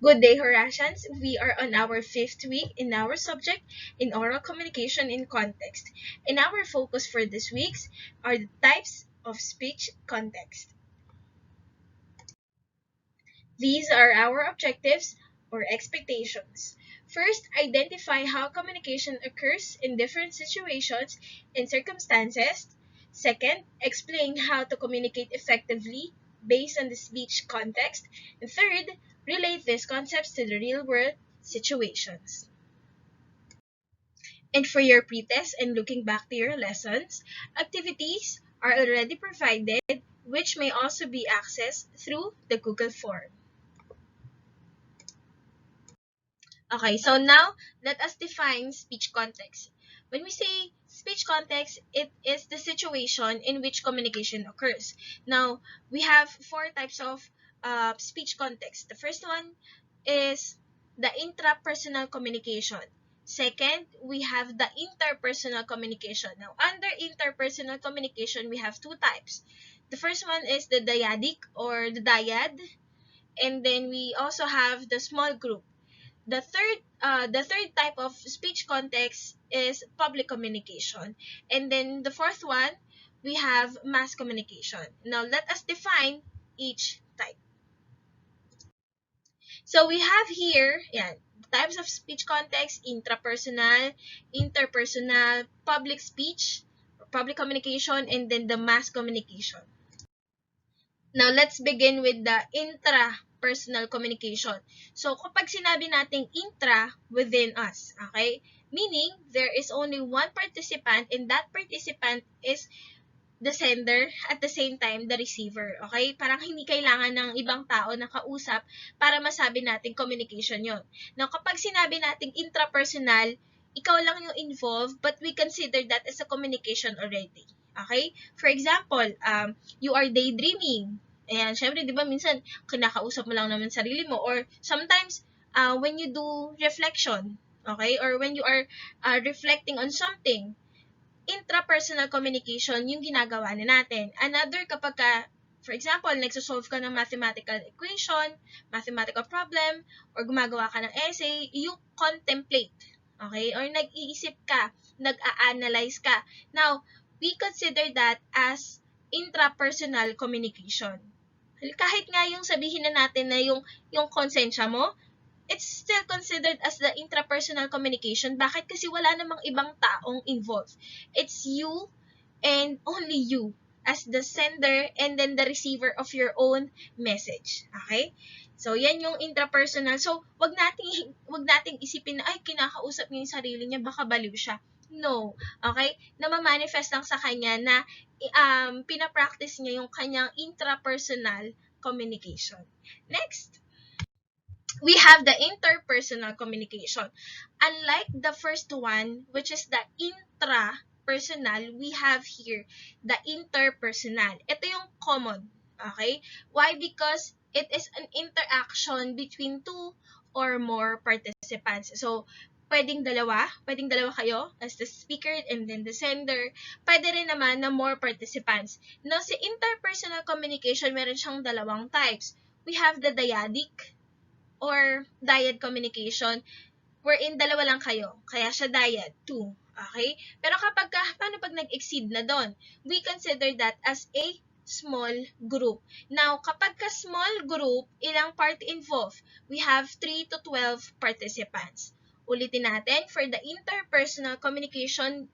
Good day, Horatians. We are on our 5th week in our subject in oral communication in context. And our focus for this week are the types of speech context. These are our objectives or expectations. First, identify how communication occurs in different situations and circumstances. Second, explain how to communicate effectively based on the speech context. And third, relate these concepts to the real world situations. And for your pretest and looking back to your lessons, activities are already provided, which may also be accessed through the Google form. Okay, so now let us define speech context. When we say speech context, it is the situation in which communication occurs. Now, we have four types of speech context. The first one is the intrapersonal communication. Second, we have the interpersonal communication. Now, under interpersonal communication, we have two types. The first one is the dyadic or the dyad, and then we also have the small group. The third type of speech context is public communication. And then the fourth one, we have mass communication. Now, let us define each type. So, we have here, types of speech context: intrapersonal, interpersonal, public speech, or public communication, and then the mass communication. Now, let's begin with the intrapersonal communication. So, kapag sinabi nating intra, within us, okay? Meaning, there is only one participant and that participant is the sender at the same time the receiver, okay? Parang hindi kailangan ng ibang tao na kausap para masabi natin communication yon. Now, kapag sinabi nating intrapersonal, ikaw lang yung involved, but we consider that as a communication already. Okay? For example, you are daydreaming. Ayan, syempre, di ba, minsan, kinakausap mo lang naman sarili mo. Or sometimes, when you do reflection, okay? Or when you are reflecting on something, intrapersonal communication yung ginagawa na natin. Another, kapag for example, nagsosolve ka ng mathematical equation, mathematical problem, or gumagawa ka ng essay, you contemplate. Okay? Or nag-iisip ka, nag-a-analyze ka. Now, we consider that as intrapersonal communication. Kahit nga yung sabihin na natin na yung konsensya mo, it's still considered as the intrapersonal communication. Bakit? Kasi wala namang ibang taong involved. It's you and only you as the sender and then the receiver of your own message. Okay? So, yan yung intrapersonal. So, wag nating isipin na, ay, kinakausap niya yung sarili niya, baka baliw siya. No. Okay? Namamanifest lang sa kanya na pinapractice niya yung kanyang intrapersonal communication. Next, we have the interpersonal communication. Unlike the first one, which is the intrapersonal, we have here the interpersonal. Ito yung common. Okay? Why? Because it is an interaction between two or more participants. So, pwedeng dalawa kayo as the speaker and then the sender. Pwede rin naman na more participants. Now, sa interpersonal communication, meron siyang dalawang types. We have the dyadic or dyad communication, wherein dalawa lang kayo. Kaya siya dyad, 2. Okay? Pero paano pag nag-exceed na doon? We consider that as a small group. Now, kapag small group, ilang party involved? We have 3 to 12 participants. Ulitin natin, for the interpersonal communication,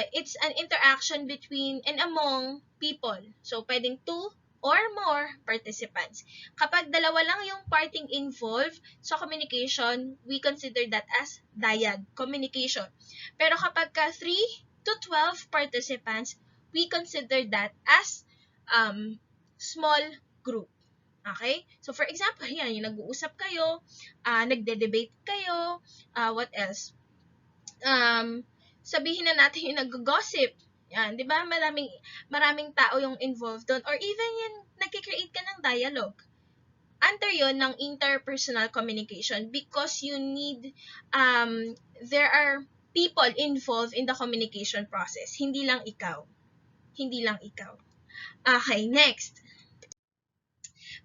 it's an interaction between and among people. So, pwedeng 2 or more participants. Kapag dalawa lang yung parting involved sa communication, we consider that as dyad communication. Pero kapag 3 to 12 participants, we consider that as small group. Okay? So, for example, yan, yung nag-uusap kayo, nagde-debate kayo, what else? Sabihin na natin yung nag-gossip. Yan, di ba? Maraming tao yung involved doon. Or even yung nag-create ka ng dialogue. Under yon ng interpersonal communication because you need, there are people involved in the communication process. Hindi lang ikaw. Okay, next.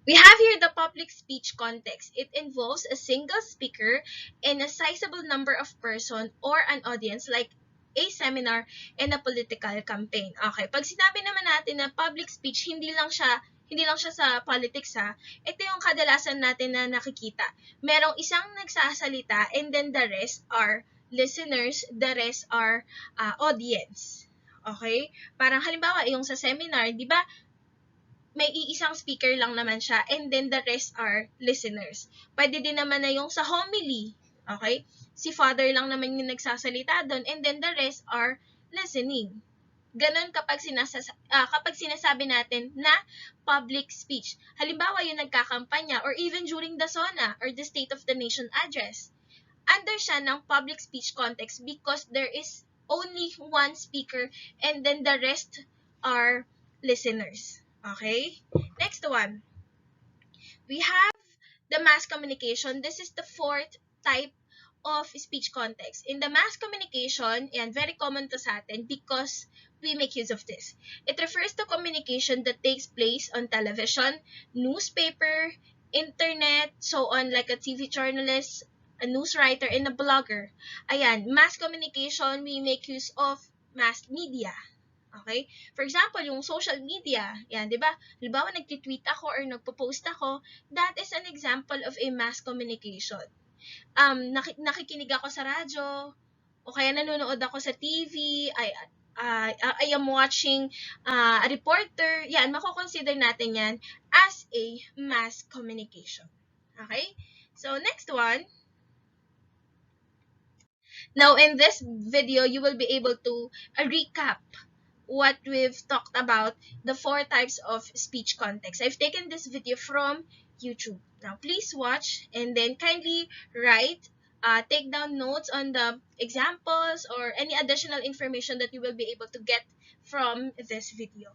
We have here the public speech context. It involves a single speaker and a sizable number of person or an audience like a seminar and a political campaign. Okay, pag sinabi naman natin na public speech, hindi lang siya sa politics ha. Ito yung kadalasan natin na nakikita. Merong isang nagsasalita and then the rest are listeners, the rest are audience. Okay? Parang halimbawa, yung sa seminar, di ba, may iisang speaker lang naman siya and then the rest are listeners. Pwede din naman na yung sa homily, okay? Si father lang naman yung nagsasalita doon and then the rest are listening. Ganon kapag sinasabi natin na public speech. Halimbawa yung nagkakampanya or even during the SONA or the State of the Nation address. Under siya ng public speech context because there is only one speaker and then the rest are listeners. Okay? Next one. We have the mass communication. This is the fourth type of speech context. In the mass communication, and very common to sa atin because we make use of this. It refers to communication that takes place on television, newspaper, internet, so on, like a TV journalist, a news writer, and a blogger. Ayan, mass communication, we make use of mass media. Okay? For example, yung social media, yan, di ba? Halimbawa, nag-tweet ako or nagpo-post ako, that is an example of a mass communication. Nakikinig ako sa radyo, o kaya nanonood ako sa TV, I am watching a reporter, yan, mako-consider natin yan as a mass communication. Okay? So, next one. Now, in this video, you will be able to recap what we've talked about, the four types of speech context. I've taken this video from YouTube. Now, please watch and then kindly write, take down notes on the examples or any additional information that you will be able to get from this video.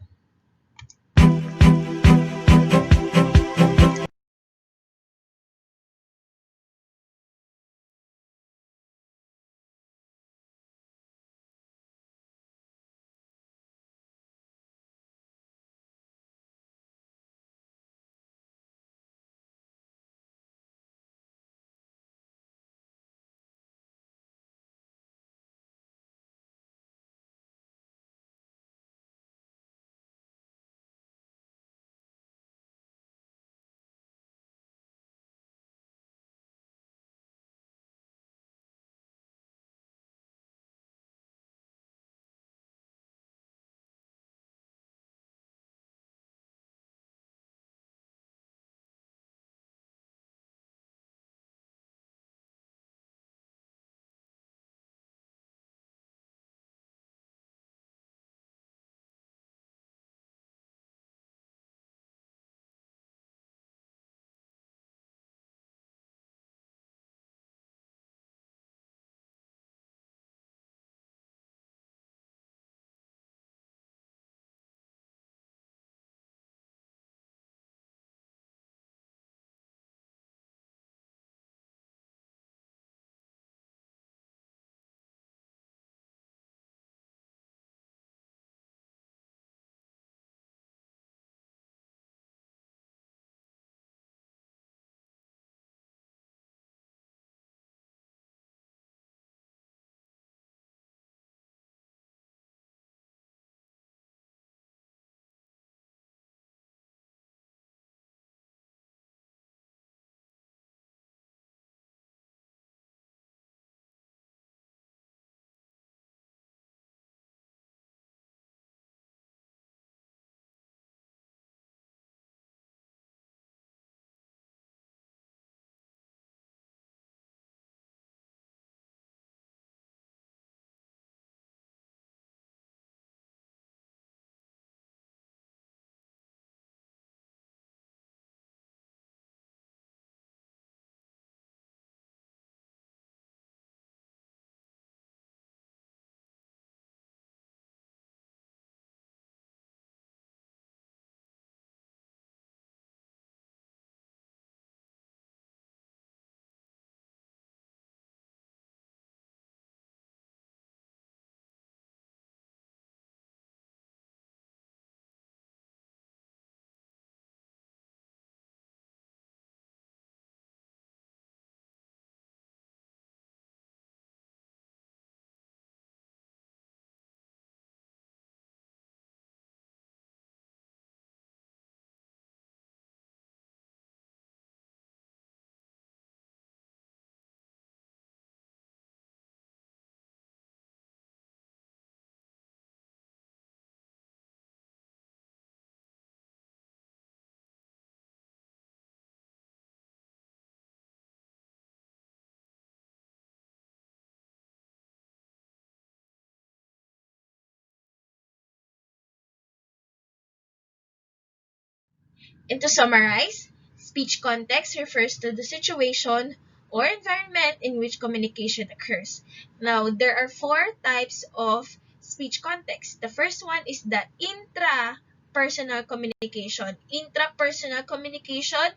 And to summarize, speech context refers to the situation or environment in which communication occurs. Now, there are 4 types of speech context. The first one is the intrapersonal communication. Intrapersonal communication,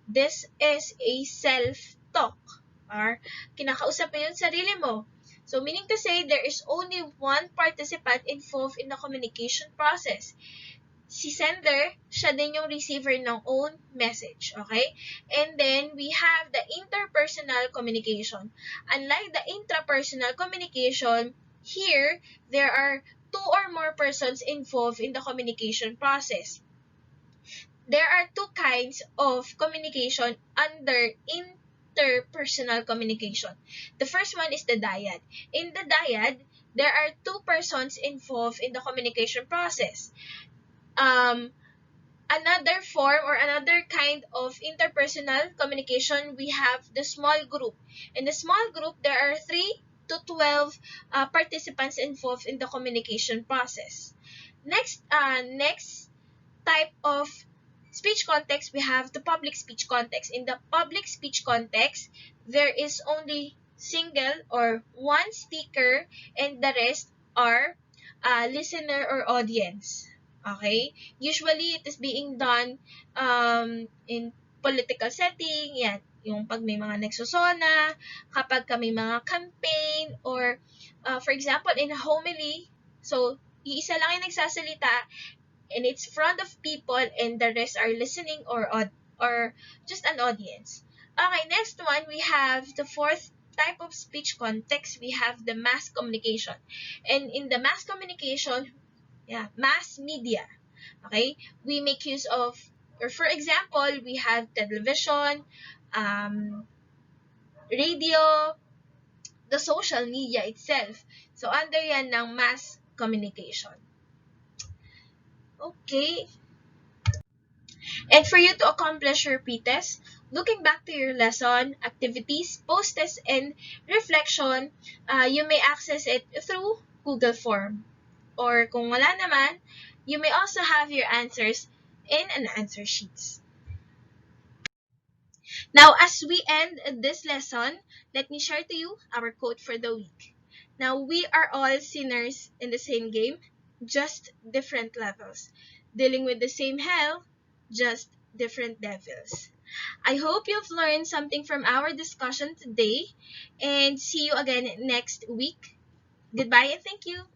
this is a self-talk or kinakausap mo yung sarili mo. So, meaning to say, there is only one participant involved in the communication process. Si sender, siya din yung receiver ng own message, okay? And then, we have the interpersonal communication. Unlike the intrapersonal communication, here, there are 2 or more persons involved in the communication process. There are 2 kinds of communication under interpersonal communication. The first one is the dyad. In the dyad, there are 2 persons involved in the communication process. Another form or another kind of interpersonal communication, we have the small group. In the small group, there are 3 to 12 participants involved in the communication process. Next type of speech context, we have the public speech context. In the public speech context, there is only single or one speaker and the rest are listener or audience. Okay? Usually, it is being done in political setting, yan, yung pag may mga nagsusona, kapag may mga campaign, or for example, in a homily, so, iisa lang yung nagsasalita, and it's front of people, and the rest are listening or just an audience. Okay, next one, we have the 4th type of speech context, we have the mass communication. And in the mass communication, mass media. Okay, we make use of, or for example, we have television, radio, the social media itself. So, under yan ng mass communication. Okay. And for you to accomplish your P-test, looking back to your lesson, activities, post-test, and reflection, you may access it through Google Form. Or kung wala naman, you may also have your answers in an answer sheets. Now, as we end this lesson, let me share to you our quote for the week. Now, we are all sinners in the same game, just different levels. Dealing with the same hell, just different devils. I hope you've learned something from our discussion today, and see you again next week. Goodbye and thank you.